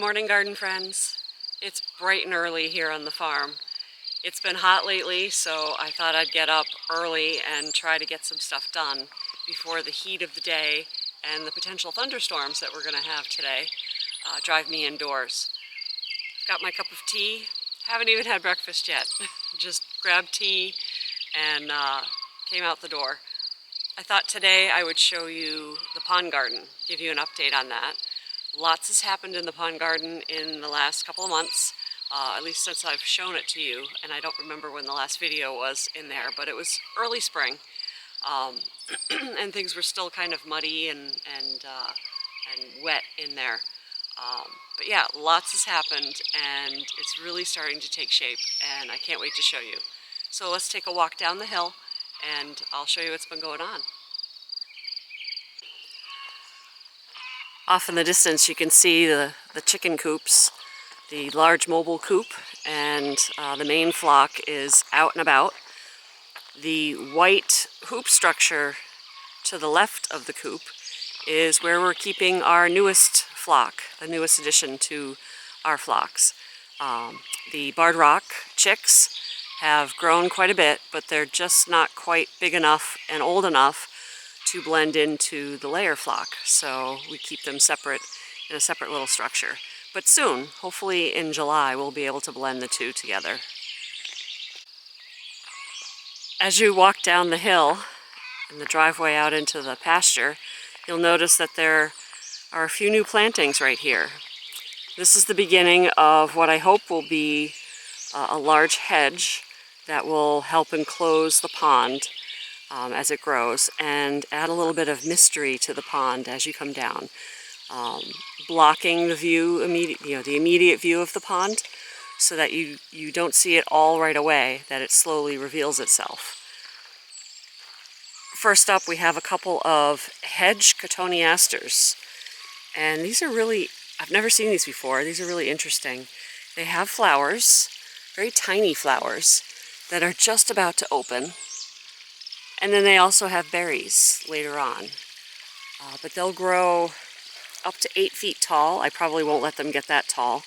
morning, garden friends. It's bright and early here on the farm. It's been hot lately, so I thought I'd get up early and try to get some stuff done before the heat of the day and the potential thunderstorms that we're going to have today drive me indoors. Got my cup of tea. Haven't even had breakfast yet. Just grabbed tea and came out the door. I thought today I would show you the pond garden, give you an update on that. Lots has happened in the pond garden in the last couple of months, at least since I've shown it to you, and I don't remember when the last video was in there, but it was early spring, and things were still kind of muddy and wet in there. But yeah, lots has happened, and it's really starting to take shape, and I can't wait to show you. So let's take a walk down the hill, and I'll show you what's been going on. Off in the distance you can see the chicken coops, the large mobile coop, and the main flock is out and about. The white hoop structure to the left of the coop is where we're keeping our newest flock, the newest addition to our flocks. The Barred Rock chicks have grown quite a bit, but they're just not quite big enough and old enough to blend into the layer flock, so we keep them separate in a separate little structure. But soon, hopefully in July, we'll be able to blend the two together. As you walk down the hill and the driveway out into the pasture, you'll notice that there are a few new plantings right here. This is the beginning of what I hope will be a large hedge that will help enclose the pond as it grows and add a little bit of mystery to the pond as you come down, blocking the view, the immediate view of the pond, so that you don't see it all right away, that it slowly reveals itself. First up, we have a couple of hedge cotoneasters, and these are really, I've never seen these before. These are really interesting. They have flowers, very tiny flowers, that are just about to open. And then they also have berries later on. But they'll grow up to 8 feet tall. I probably won't let them get that tall.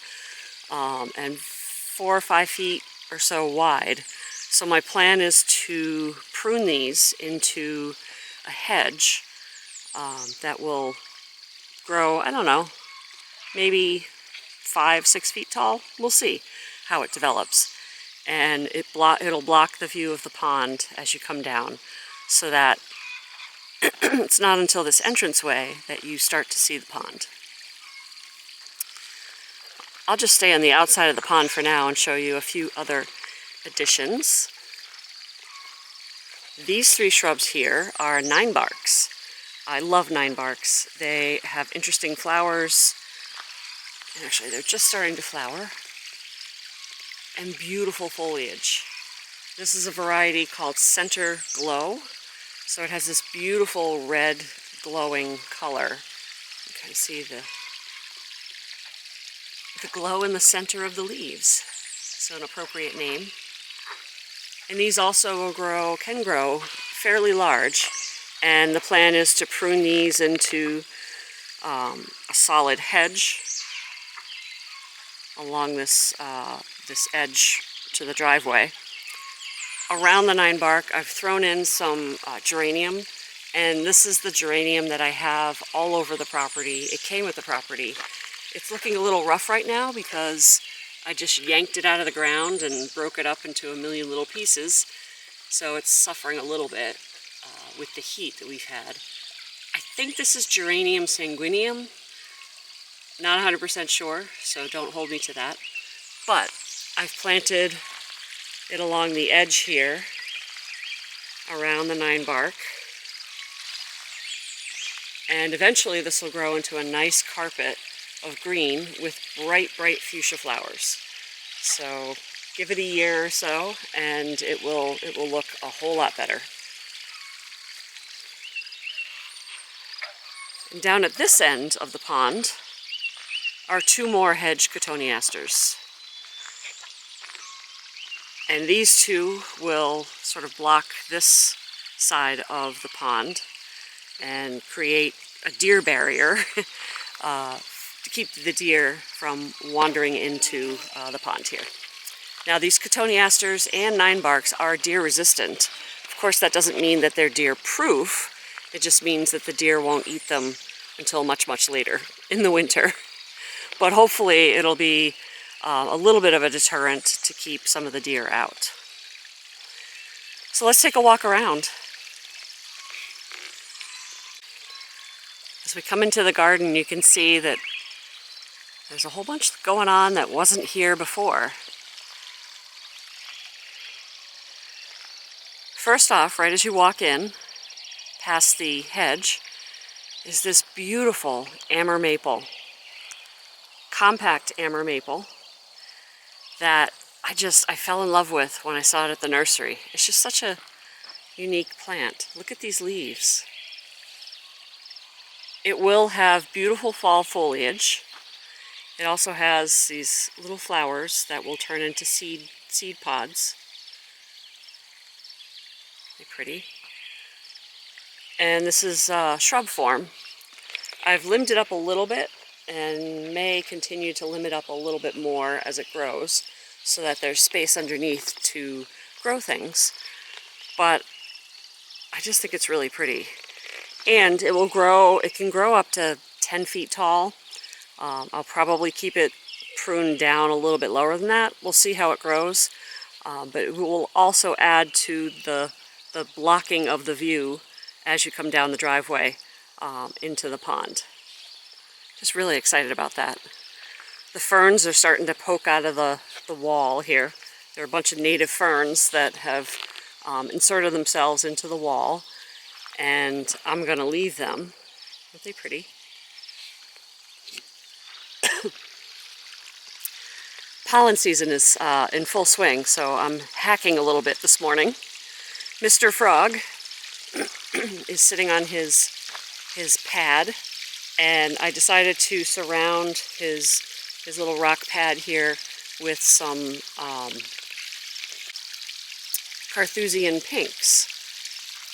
And 4 or 5 feet or so wide. So my plan is to prune these into a hedge that will grow, I don't know, maybe 5, 6 feet tall. We'll see how it develops. And it'll block the view of the pond as you come down, so that it's not until this entranceway that you start to see the pond. I'll just stay on the outside of the pond for now and show you a few other additions. These 3 shrubs here are 9-barks. I love 9-barks. They have interesting flowers, and actually they're just starting to flower, and beautiful foliage. This is a variety called Center Glow. So it has this beautiful red glowing color. You can see the glow in the center of the leaves. So an appropriate name. And these also can grow fairly large. And the plan is to prune these into a solid hedge along this edge to the driveway. Around the 9-bark, I've thrown in some geranium, and this is the geranium that I have all over the property. It came with the property. It's looking a little rough right now because I just yanked it out of the ground and broke it up into a million little pieces, so it's suffering a little bit with the heat that we've had. I think this is Geranium sanguineum. Not 100% sure, so don't hold me to that. But I've planted it along the edge here, around the 9-bark. And eventually this will grow into a nice carpet of green with bright, bright fuchsia flowers. So give it a year or so and it will look a whole lot better. And down at this end of the pond are 2 more hedge cotoneasters. And these 2 will sort of block this side of the pond and create a deer barrier to keep the deer from wandering into the pond here. Now these cotoneasters and ninebarks are deer resistant. Of course, that doesn't mean that they're deer proof. It just means that the deer won't eat them until much, much later in the winter. But hopefully it'll be a little bit of a deterrent to keep some of the deer out. So let's take a walk around. As we come into the garden, you can see that there's a whole bunch going on that wasn't here before. First off, right as you walk in, past the hedge, is this beautiful amur maple, compact amur maple that I fell in love with when I saw it at the nursery. It's just such a unique plant. Look at these leaves. It will have beautiful fall foliage. It also has these little flowers that will turn into seed pods. They're pretty. And this is shrub form. I've limbed it up a little bit and may continue to limb it up a little bit more as it grows so that there's space underneath to grow things. But I just think it's really pretty. And it will grow, it can grow up to 10 feet tall. I'll probably keep it pruned down a little bit lower than that. We'll see how it grows. But it will also add to the blocking of the view as you come down the driveway into the pond. Just really excited about that. The ferns are starting to poke out of the wall here. There are a bunch of native ferns that have inserted themselves into the wall, and I'm going to leave them. Aren't they pretty? Pollen season is in full swing, so I'm hacking a little bit this morning. Mr. Frog is sitting on his pad, and I decided to surround his little rock pad here with some Carthusian pinks.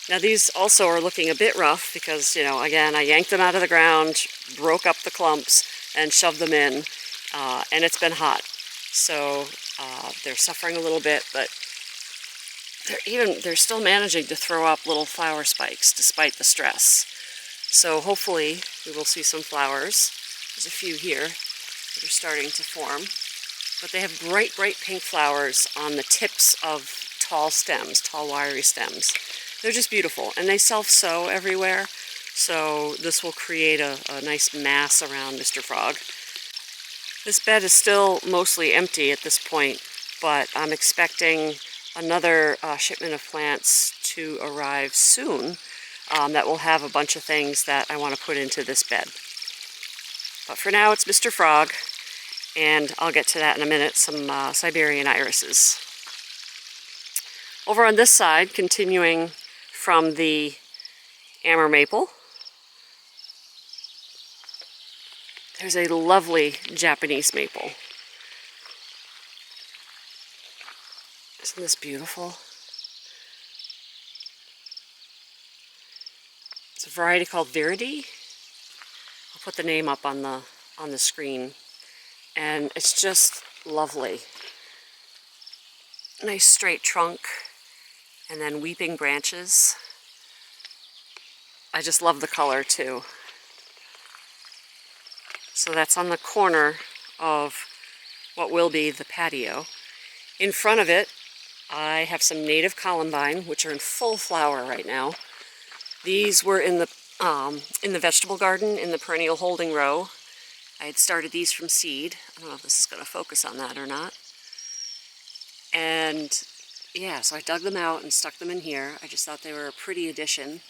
Now these also are looking a bit rough because, you know, again, I yanked them out of the ground, broke up the clumps, and shoved them in, and it's been hot. So they're suffering a little bit, but they're still managing to throw up little flower spikes despite the stress. So hopefully we will see some flowers. There's a few here that are starting to form, but they have bright pink flowers on the tips of tall stems, tall wiry stems. They're just beautiful, and they self-sow everywhere, so this will create a nice mass around Mr. Frog. This bed is still mostly empty at this point, but I'm expecting another shipment of plants to arrive soon that will have a bunch of things that I want to put into this bed. But for now, it's Mr. Frog, and I'll get to that in a minute, some Siberian irises. Over on this side, continuing from the amur maple, there's a lovely Japanese maple. Isn't this beautiful? It's a variety called Viridi. I'll put the name up on the screen, and it's just lovely. Nice straight trunk, and then weeping branches. I just love the color too. So that's on the corner of what will be the patio. In front of it, I have some native columbine, which are in full flower right now. These were in the vegetable garden in the perennial holding row. I had started these from seed. I don't know if this is going to focus on that or not. And yeah, so I dug them out and stuck them in here. I just thought they were a pretty addition.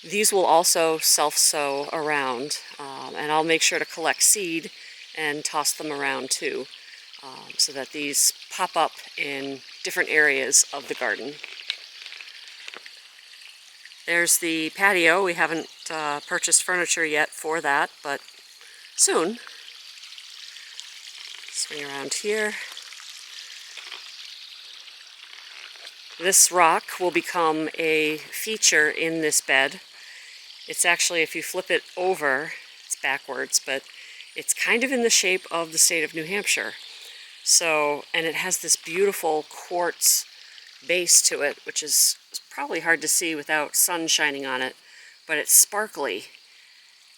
These will also self-sow around, and I'll make sure to collect seed and toss them around too, so that these pop up in different areas of the garden. There's the patio. We haven't purchased furniture yet for that, but soon. Swing around here. This rock will become a feature in this bed. It's actually, if you flip it over, it's backwards, but it's kind of in the shape of the state of New Hampshire. So, and it has this beautiful quartz base to it, which is probably hard to see without sun shining on it, but it's sparkly.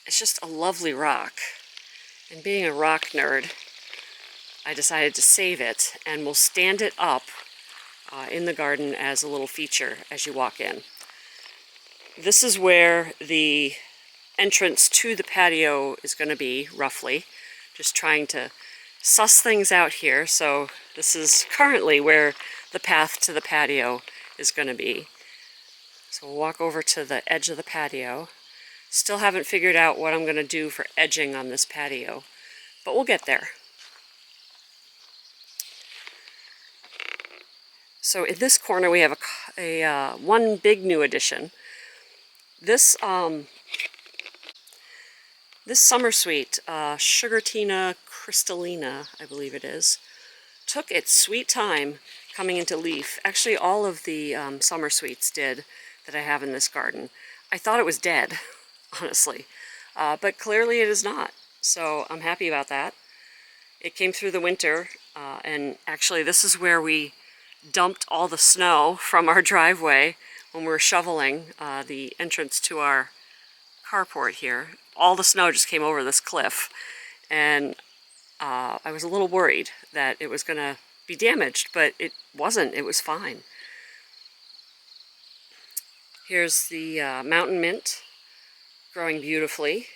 It's just a lovely rock. And being a rock nerd, I decided to save it, and we'll stand it up in the garden as a little feature as you walk in. This is where the entrance to the patio is going to be, roughly. Just trying to suss things out here. So this is currently where the path to the patio is going to be. So we'll walk over to the edge of the patio. Still haven't figured out what I'm going to do for edging on this patio, but we'll get there. So in this corner we have one big new addition. This summer sweet, Sugartina crystallina, I believe it is, took its sweet time coming into leaf. Actually, all of the summer sweets did that I have in this garden. I thought it was dead, honestly, but clearly it is not. So I'm happy about that. It came through the winter, and actually this is where we dumped all the snow from our driveway when we were shoveling the entrance to our carport here. All the snow just came over this cliff, and I was a little worried that it was going to be damaged, but it wasn't. It was fine. Here's the mountain mint growing beautifully,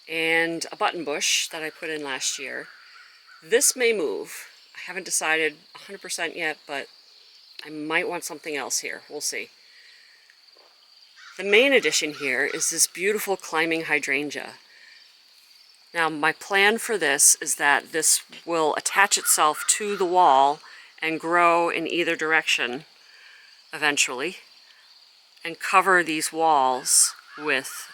and a button bush that I put in last year. This may move. I haven't decided 100% yet, but I might want something else here. We'll see. The main addition here is this beautiful climbing hydrangea. Now, my plan for this is that this will attach itself to the wall and grow in either direction eventually, and cover these walls with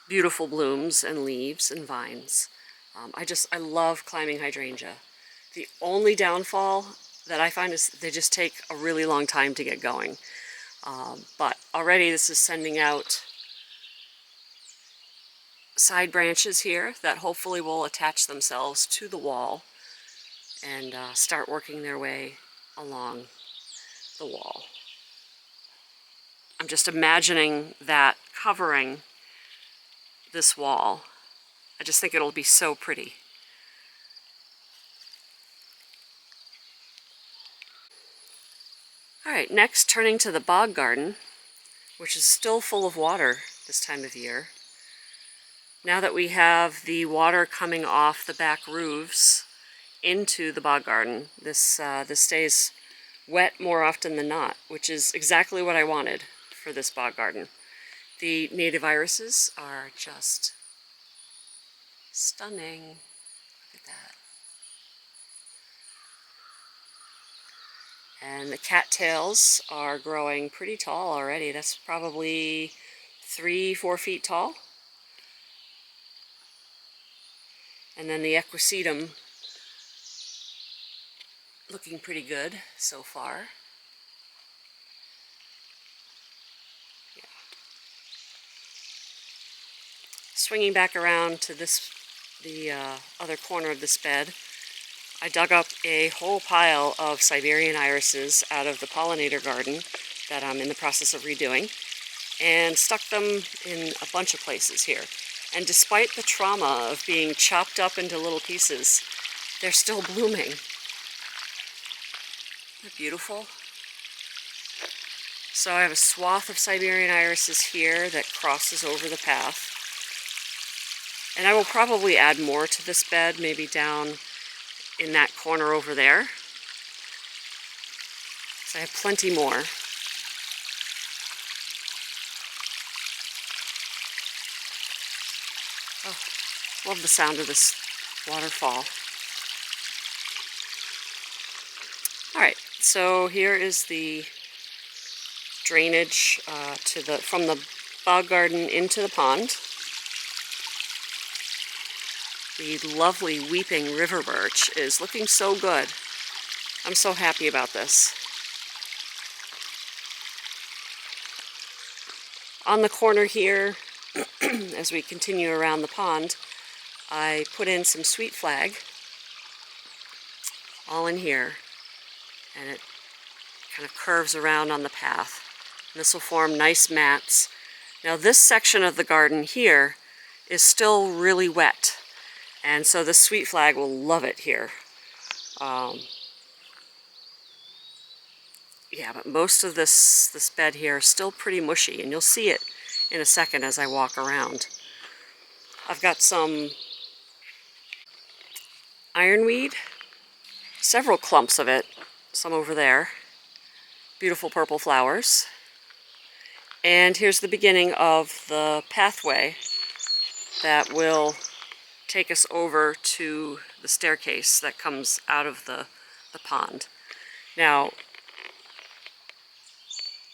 beautiful blooms and leaves and vines. I love climbing hydrangea. The only downfall that I find is they just take a really long time to get going. But already this is sending out side branches here that hopefully will attach themselves to the wall and start working their way along the wall. I'm just imagining that covering this wall. I just think it'll be so pretty. Alright, next turning to the bog garden, which is still full of water this time of year. Now that we have the water coming off the back roofs into the bog garden, this stays wet more often than not, which is exactly what I wanted for this bog garden. The native irises are just stunning. Look at that. And the cattails are growing pretty tall already. That's probably 3-4 feet tall. And then the equisetum looking pretty good so far. Yeah. Swinging back around to the other corner of this bed, I dug up a whole pile of Siberian irises out of the pollinator garden that I'm in the process of redoing, and stuck them in a bunch of places here. And despite the trauma of being chopped up into little pieces, they're still blooming. They're beautiful. So I have a swath of Siberian irises here that crosses over the path. And I will probably add more to this bed, maybe down in that corner over there. So I have plenty more. Oh, love the sound of this waterfall. Alright, so here is the drainage from the bog garden into the pond. The lovely weeping river birch is looking so good. I'm so happy about this. On the corner here, as we continue around the pond, I put in some sweet flag, all in here, and it kind of curves around on the path. And this will form nice mats. Now this section of the garden here is still really wet, and so the sweet flag will love it here. Yeah, but most of this bed here is still pretty mushy, and you'll see it in a second as I walk around. I've got some ironweed, several clumps of it, some over there, beautiful purple flowers. And here's the beginning of the pathway that will take us over to the staircase that comes out of the pond. Now,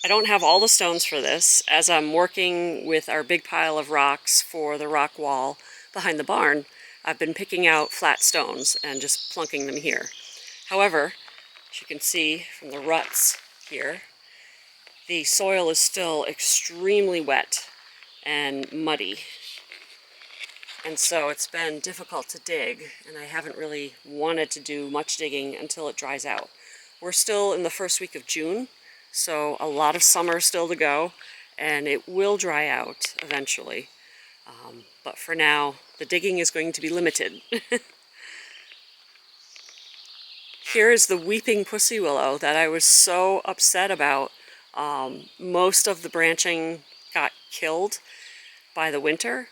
I don't have all the stones for this, as I'm working with our big pile of rocks for the rock wall behind the barn. I've been picking out flat stones and just plunking them here. However, as you can see from the ruts here, the soil is still extremely wet and muddy. And so it's been difficult to dig, and I haven't really wanted to do much digging until it dries out. We're still in the first week of June, so a lot of summer still to go, and it will dry out eventually. But for now, the digging is going to be limited. Here is the weeping pussy willow that I was so upset about. Most of the branching got killed by the winter,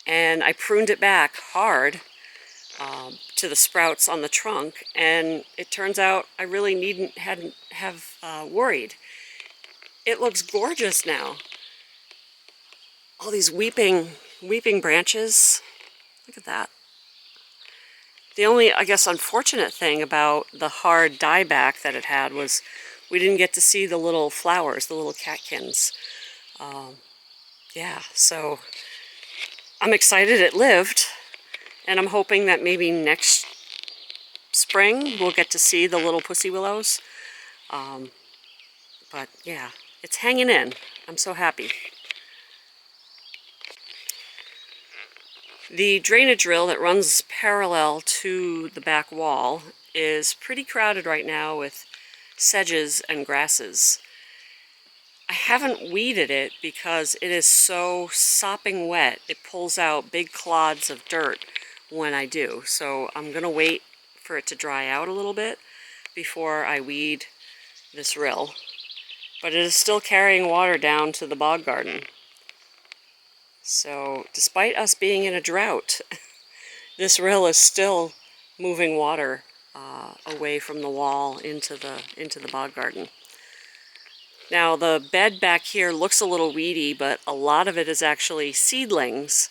and I pruned it back hard to the sprouts on the trunk, and it turns out I really hadn't have worried. It looks gorgeous now. All these weeping branches. Look at that. The only, I guess, unfortunate thing about the hard dieback that it had was we didn't get to see the little flowers, the little catkins. Yeah, so I'm excited it lived, and I'm hoping that maybe next spring we'll get to see the little pussy willows. But yeah, it's hanging in. I'm so happy. The drainage drill that runs parallel to the back wall is pretty crowded right now with sedges and grasses. I haven't weeded it because it is so sopping wet. It pulls out big clods of dirt when I do. So I'm going to wait for it to dry out a little bit before I weed this rill. But it is still carrying water down to the bog garden. So despite us being in a drought, this rill is still moving water away from the wall into the bog garden. Now the bed back here looks a little weedy, but a lot of it is actually seedlings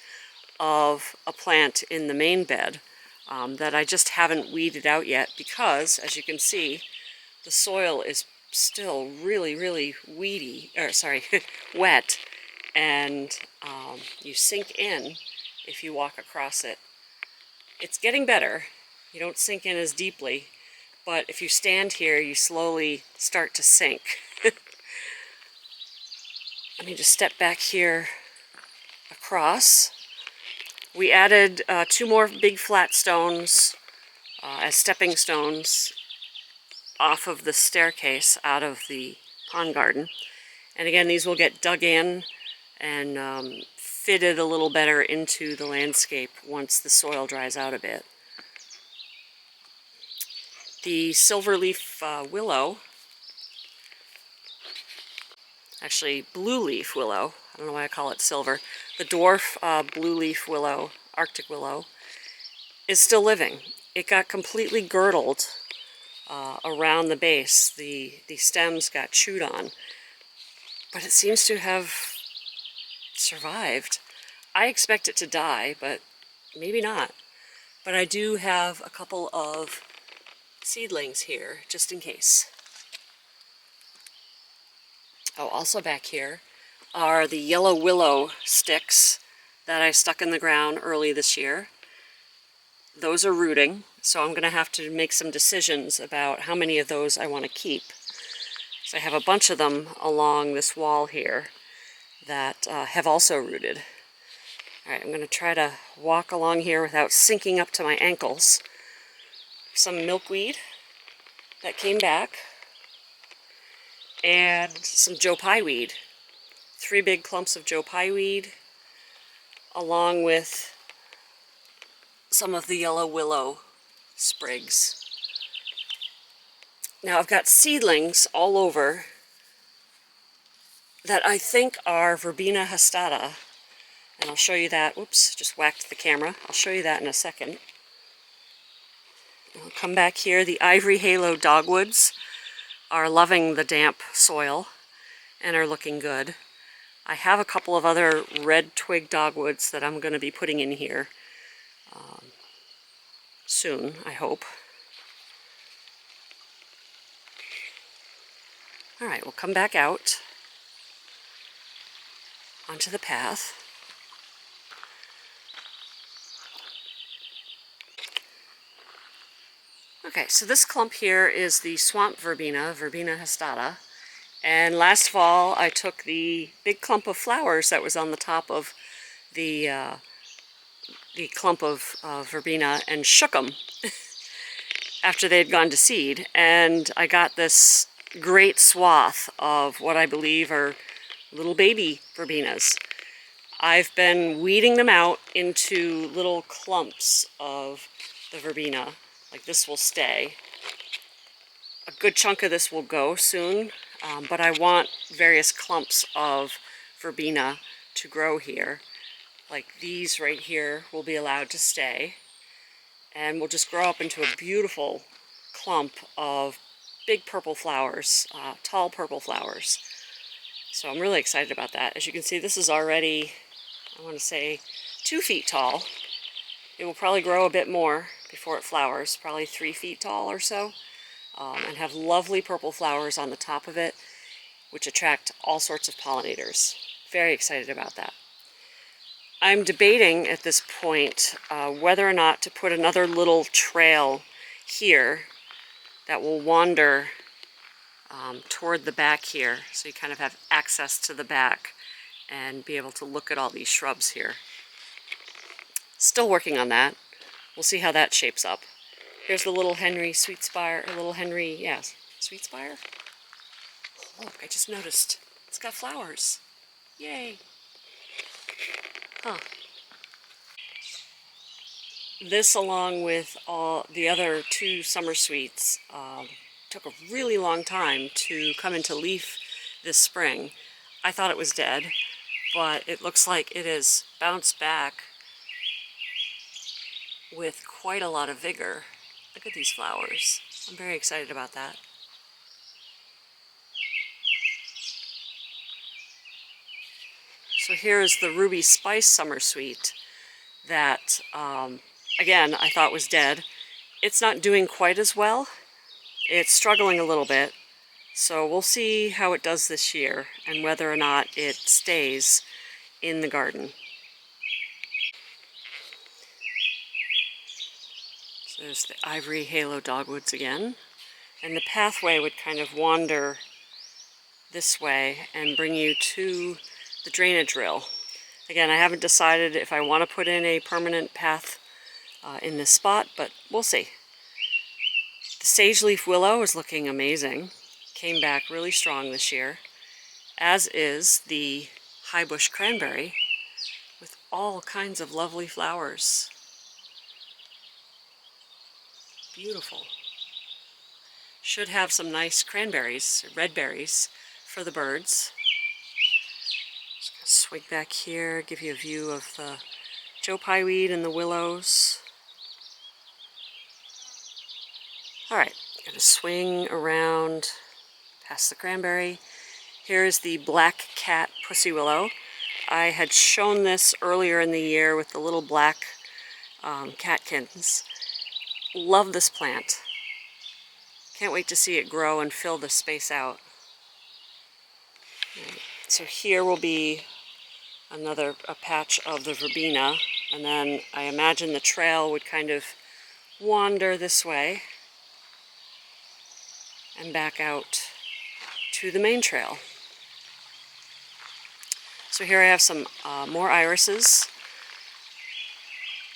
of a plant in the main bed that I just haven't weeded out yet because, as you can see, the soil is still really weedy, or sorry, wet, and you sink in if you walk across it. It's getting better. You don't sink in as deeply, but if you stand here, you slowly start to sink. Let me just step back here across. We added 2 more big flat stones as stepping stones off of the staircase out of the pond garden. And again, these will get dug in and fitted a little better into the landscape once the soil dries out a bit. The silverleaf willow, actually blue leaf willow, I don't know why I call it silver, the dwarf blue leaf willow, Arctic willow, is still living. It got completely girdled around the base. The stems got chewed on, but it seems to have survived. I expect it to die, but maybe not. But I do have a couple of seedlings here, just in case. Oh, also back here are the yellow willow sticks that I stuck in the ground early this year. Those are rooting, so I'm going to have to make some decisions about how many of those I want to keep. So I have a bunch of them along this wall here that have also rooted. All right, I'm going to try to walk along here without sinking up to my ankles. Some milkweed that came back, and some Joe Pye weed. 3 big clumps of Joe Pye weed, along with some of the yellow willow sprigs. Now I've got seedlings all over that I think are Verbena hastata, and I'll show you that. Whoops, just whacked the camera. I'll show you that in a second. I'll come back here. The ivory halo dogwoods are loving the damp soil and are looking good. I have a couple of other red twig dogwoods that I'm going to be putting in here soon, I hope. All right, we'll come back out onto the path. Okay, so this clump here is the swamp verbena, Verbena hastata. And last fall I took the big clump of flowers that was on the top of the clump of verbena and shook them after they had gone to seed. And I got this great swath of what I believe are little baby verbenas. I've been weeding them out into little clumps of the verbena. Like this will stay. A good chunk of this will go soon, but I want various clumps of verbena to grow here. Like these right here will be allowed to stay, and will just grow up into a beautiful clump of big purple flowers, tall purple flowers. So I'm really excited about that. As you can see, this is already, I want to say, 2 feet tall. It will probably grow a bit more before it flowers, probably 3 feet tall or so, and have lovely purple flowers on the top of it, which attract all sorts of pollinators. Very excited about that. I'm debating at this point whether or not to put another little trail here that will wander toward the back here, so you kind of have access to the back and be able to look at all these shrubs here. Still working on that. We'll see how that shapes up. Here's the little Henry sweetspire, or little Henry, yes, sweetspire? Oh, look, I just noticed. It's got flowers. Yay! Huh. This, along with all the other 2 summer sweets, took a really long time to come into leaf this spring. I thought it was dead, but it looks like it has bounced back with quite a lot of vigor. Look at these flowers. I'm very excited about that. So here is the Ruby Spice Summer Sweet that, again, I thought was dead. It's not doing quite as well. It's struggling a little bit. So we'll see how it does this year and whether or not it stays in the garden. So there's the ivory halo dogwoods again. And the pathway would kind of wander this way and bring you to the drainage rail. Again, I haven't decided if I want to put in a permanent path in this spot, but we'll see. The sage leaf willow is looking amazing. Came back really strong this year, as is the high bush cranberry with all kinds of lovely flowers. Beautiful. Should have some nice cranberries, red berries, for the birds. Just gonna swing back here, give you a view of the Joe Pye weed and the willows. Alright, gonna swing around past the cranberry. Here's the black cat pussy willow. I had shown this earlier in the year with the little black catkins. Love this plant. Can't wait to see it grow and fill the space out. So here will be a patch of the verbena, and then I imagine the trail would kind of wander this way and back out to the main trail. So So here I have some more irises,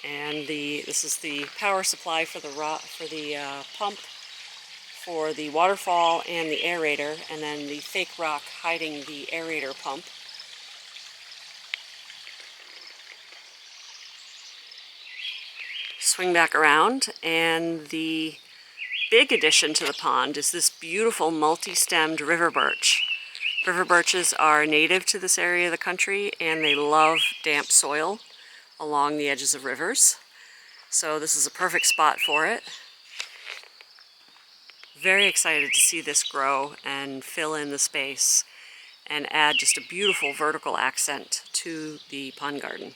and this is the power supply for the pump for the waterfall and the aerator, and then the fake rock hiding the aerator pump. Swing back around, and the big addition to the pond is this beautiful multi-stemmed river birch. River birches are native to this area of the country, and they love damp soil along the edges of rivers. So this is a perfect spot for it. Very excited to see this grow and fill in the space and add just a beautiful vertical accent to the pond garden.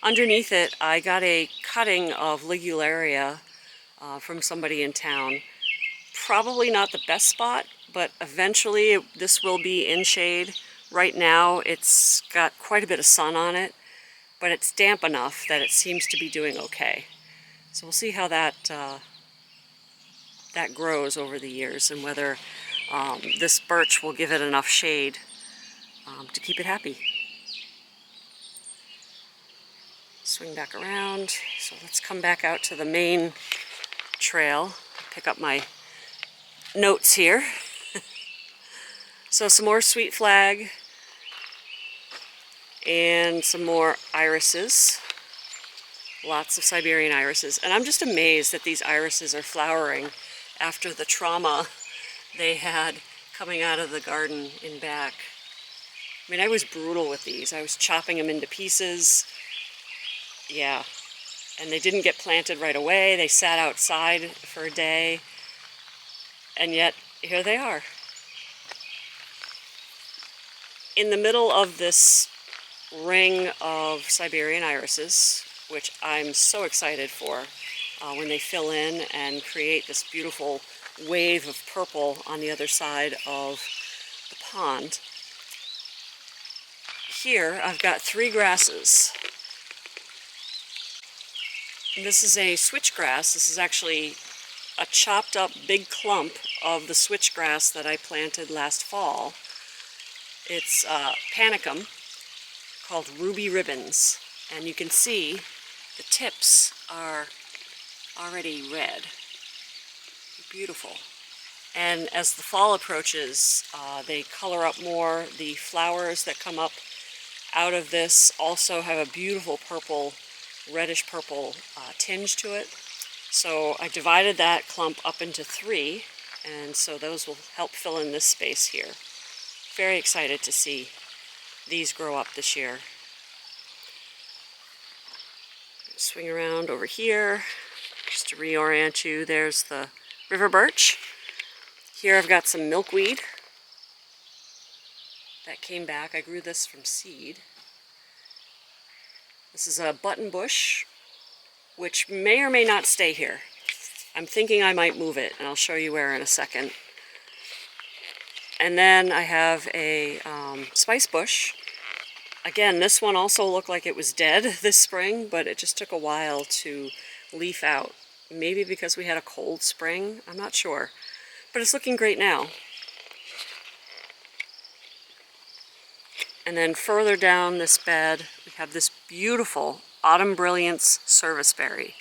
Underneath it, I got a cutting of Ligularia from somebody in town. Probably not the best spot, but eventually this will be in shade. Right now it's got quite a bit of sun on it, but it's damp enough that it seems to be doing okay. So we'll see how that grows over the years, and whether this birch will give it enough shade to keep it happy. Swing back around. So let's come back out to the main trail, pick up my notes here. So some more sweet flag and some more irises. Lots of Siberian irises. And I'm just amazed that these irises are flowering after the trauma they had coming out of the garden in back. I mean, I was brutal with these. I was chopping them into pieces. Yeah, and they didn't get planted right away. They sat outside for a day, and yet here they are. In the middle of this ring of Siberian irises, which I'm so excited for when they fill in and create this beautiful wave of purple on the other side of the pond. Here I've got 3 grasses. This is a switchgrass. This is actually a chopped up big clump of the switchgrass that I planted last fall. It's panicum called Ruby Ribbons, and you can see the tips are already red. Beautiful. And as the fall approaches, they color up more. The flowers that come up out of this also have a beautiful purple, reddish purple tinge to it. So I divided that clump up into 3, and so those will help fill in this space here. Very excited to see these grow up this year. Swing around over here just to reorient you. There's the river birch. Here I've got some milkweed that came back. I grew this from seed. This is a button bush, which may or may not stay here. I'm thinking I might move it, and I'll show you where in a second. And then I have a spice bush. Again, this one also looked like it was dead this spring, but it just took a while to leaf out. Maybe because we had a cold spring, I'm not sure. But it's looking great now. And then further down this bed, we have this beautiful Autumn Brilliance serviceberry.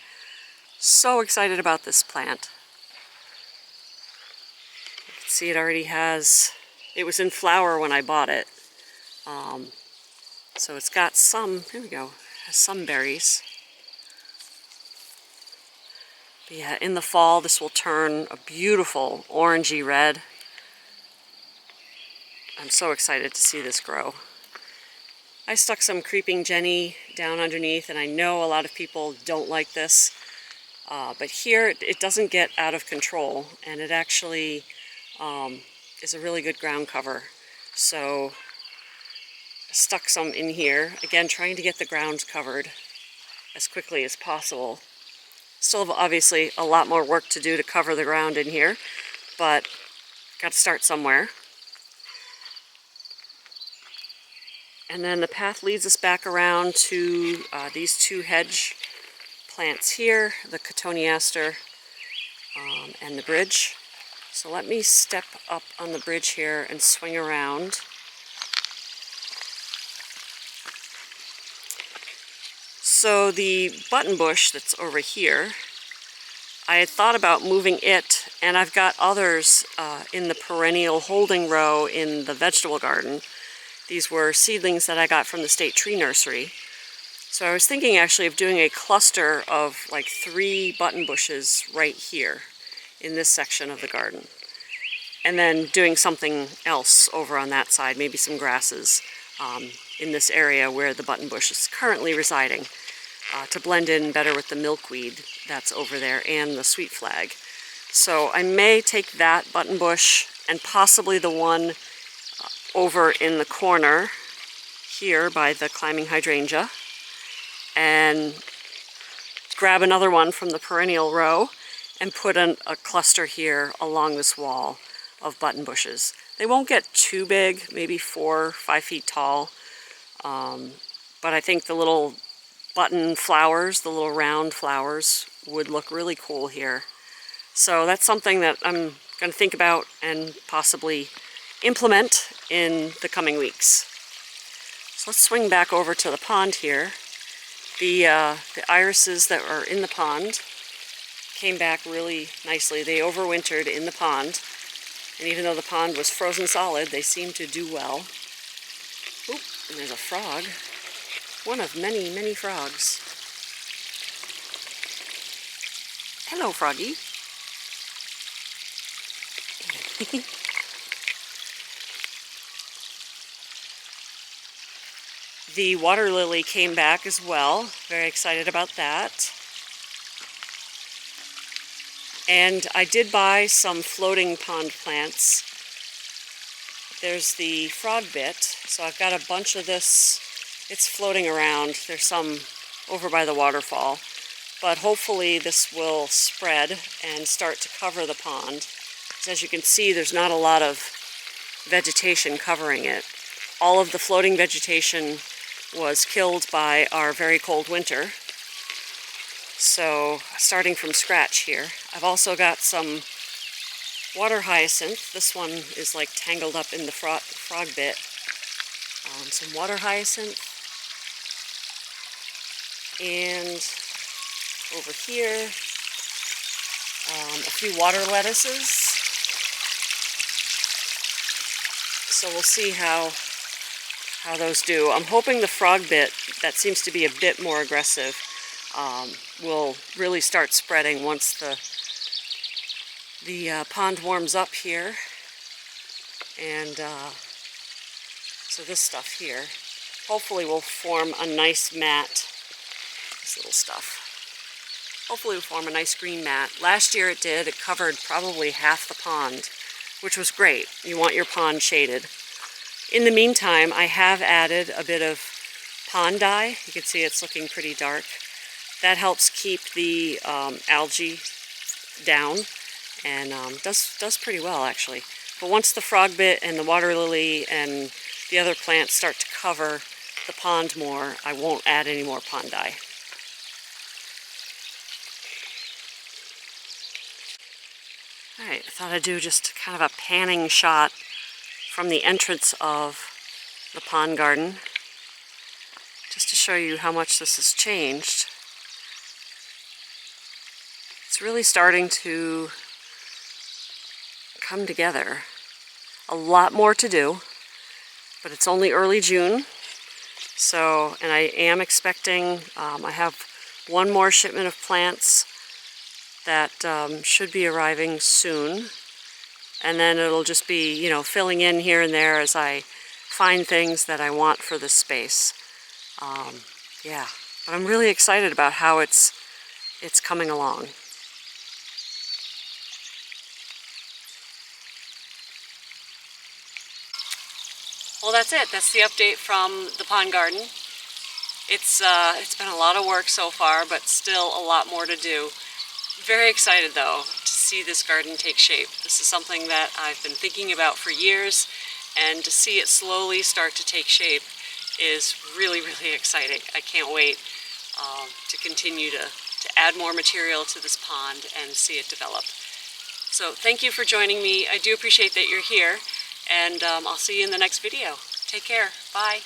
So excited about this plant. You can see it already has, it was in flower when I bought it. So it's got some, here we go, has some berries. But yeah, in the fall this will turn a beautiful orangey red. I'm so excited to see this grow. I stuck some Creeping Jenny down underneath, and I know a lot of people don't like this, but here it doesn't get out of control, and it actually is a really good ground cover. So I stuck some in here, again trying to get the ground covered as quickly as possible. Still have obviously a lot more work to do to cover the ground in here, but got to start somewhere. And then the path leads us back around to these 2 hedge plants here, the Cotoneaster and the bridge. So let me step up on the bridge here and swing around. So the button bush that's over here, I had thought about moving it, and I've got others in the perennial holding row in the vegetable garden. These were seedlings that I got from the State Tree Nursery. So I was thinking actually of doing a cluster of like 3 button bushes right here in this section of the garden. And then doing something else over on that side, maybe some grasses in this area where the button bush is currently residing, to blend in better with the milkweed that's over there and the sweet flag. So I may take that button bush and possibly the one over in the corner here by the climbing hydrangea, and grab another one from the perennial row and put a cluster here along this wall of button bushes. They won't get too big, maybe 4 or 5 feet tall, but I think the little button flowers, the little round flowers, would look really cool here. So that's something that I'm going to think about and possibly implement in the coming weeks. So let's swing back over to the pond here. The irises that are in the pond came back really nicely. They overwintered in the pond, and even though the pond was frozen solid, they seemed to do well. Oop, and there's a frog. One of many, many frogs. Hello, froggy. The water lily came back as well. Very excited about that. And I did buy some floating pond plants. There's the frog bit, so I've got a bunch of this. It's floating around. There's some over by the waterfall. But hopefully this will spread and start to cover the pond. As you can see, there's not a lot of vegetation covering it. All of the floating vegetation was killed by our very cold winter. So, starting from scratch here. I've also got some water hyacinth. This one is like tangled up in the frog bit. Some water hyacinth. And over here, a few water lettuces. So we'll see how those do. I'm hoping the frog bit, that seems to be a bit more aggressive, will really start spreading once the pond warms up here. And so this stuff here hopefully will form a nice mat. This little stuff. Hopefully will form a nice green mat. Last year it did. It covered probably half the pond, which was great. You want your pond shaded. In the meantime, I have added a bit of pond dye. You can see it's looking pretty dark. That helps keep the algae down, and does pretty well actually. But once the frog bit and the water lily and the other plants start to cover the pond more, I won't add any more pond dye. Alright, I thought I'd do just kind of a panning shot from the entrance of the pond garden, just to show you how much this has changed. It's really starting to come together. A lot more to do, but it's only early June, so, and I am expecting, I have one more shipment of plants that should be arriving soon. And then it'll just be, you know, filling in here and there as I find things that I want for this space. Yeah, but I'm really excited about how it's coming along. Well, that's it. That's the update from the pond garden. It's been a lot of work so far, but still a lot more to do. Very excited though to see this garden take shape. This is something that I've been thinking about for years, and to see it slowly start to take shape is really, really exciting. I can't wait to continue to add more material to this pond and see it develop. So thank you for joining me. I do appreciate that you're here, and I'll see you in the next video. Take care. Bye.